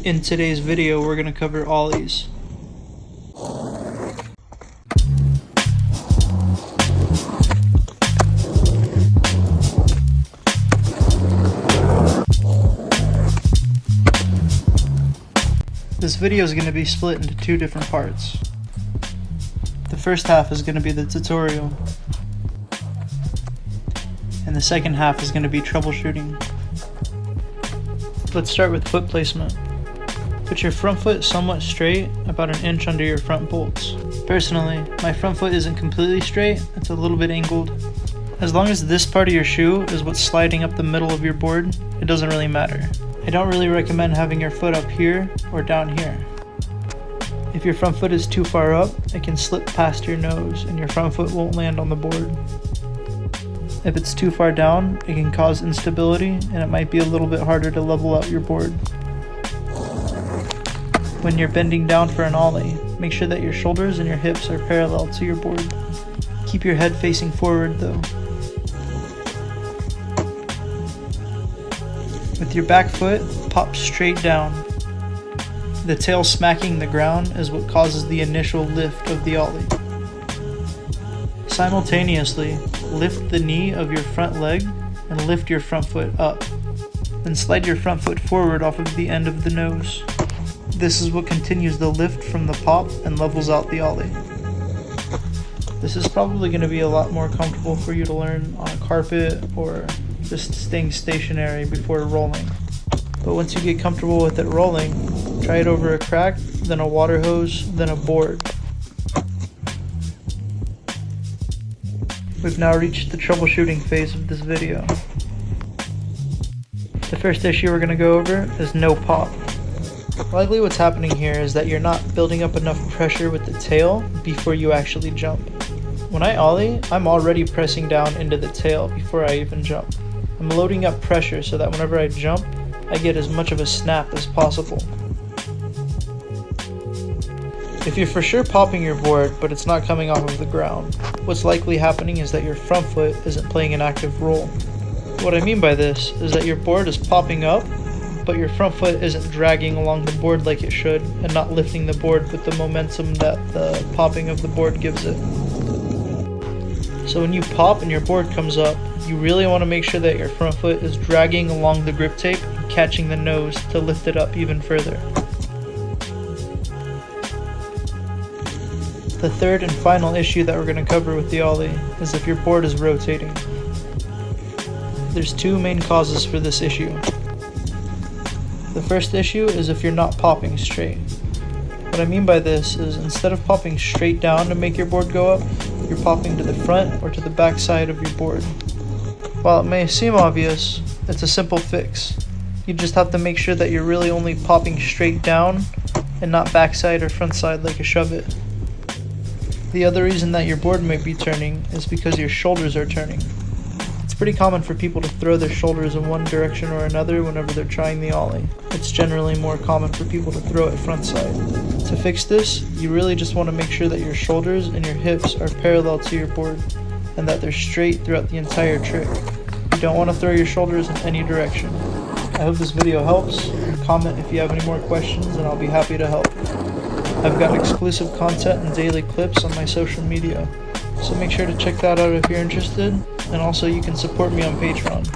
In today's video, we're going to cover ollies. This video is going to be split into two different parts. The first half is going to be the tutorial, and the second half is going to be troubleshooting. Let's start with foot placement. Put your front foot somewhat straight, about an inch under your front bolts. Personally, my front foot isn't completely straight, it's a little bit angled. As long as this part of your shoe is what's sliding up the middle of your board, it doesn't really matter. I don't really recommend having your foot up here or down here. If your front foot is too far up, it can slip past your nose and your front foot won't land on the board. If it's too far down, it can cause instability and it might be a little bit harder to level out your board. When you're bending down for an ollie, make sure that your shoulders and your hips are parallel to your board. Keep your head facing forward though. With your back foot, pop straight down. The tail smacking the ground is what causes the initial lift of the ollie. Simultaneously, lift the knee of your front leg and lift your front foot up. Then slide your front foot forward off of the end of the nose. This is what continues the lift from the pop and levels out the ollie. This is probably going to be a lot more comfortable for you to learn on a carpet or just staying stationary before rolling. But once you get comfortable with it rolling, try it over a crack, then a water hose, then a board. We've now reached the troubleshooting phase of this video. The first issue we're going to go over is no pop. Likely what's happening here is that you're not building up enough pressure with the tail before you actually jump. When I ollie, I'm already pressing down into the tail before I even jump. I'm loading up pressure so that whenever I jump, I get as much of a snap as possible. If you're for sure popping your board, but it's not coming off of the ground, what's likely happening is that your front foot isn't playing an active role. What I mean by this is that your board is popping up, but your front foot isn't dragging along the board like it should, and not lifting the board with the momentum that the popping of the board gives it. So when you pop and your board comes up, you really want to make sure that your front foot is dragging along the grip tape and catching the nose to lift it up even further. The third and final issue that we're going to cover with the ollie is if your board is rotating. There's two main causes for this issue. The first issue is if you're not popping straight. What I mean by this is instead of popping straight down to make your board go up, you're popping to the front or to the back side of your board. While it may seem obvious, it's a simple fix. You just have to make sure that you're really only popping straight down and not backside or front side like a shove it. The other reason that your board may be turning is because your shoulders are turning. It's pretty common for people to throw their shoulders in one direction or another whenever they're trying the ollie. It's generally more common for people to throw it front side. To fix this, you really just want to make sure that your shoulders and your hips are parallel to your board and that they're straight throughout the entire trick. You don't want to throw your shoulders in any direction. I hope this video helps. Comment if you have any more questions and I'll be happy to help. I've got exclusive content and daily clips on my social media, so make sure to check that out if you're interested, and also you can support me on Patreon.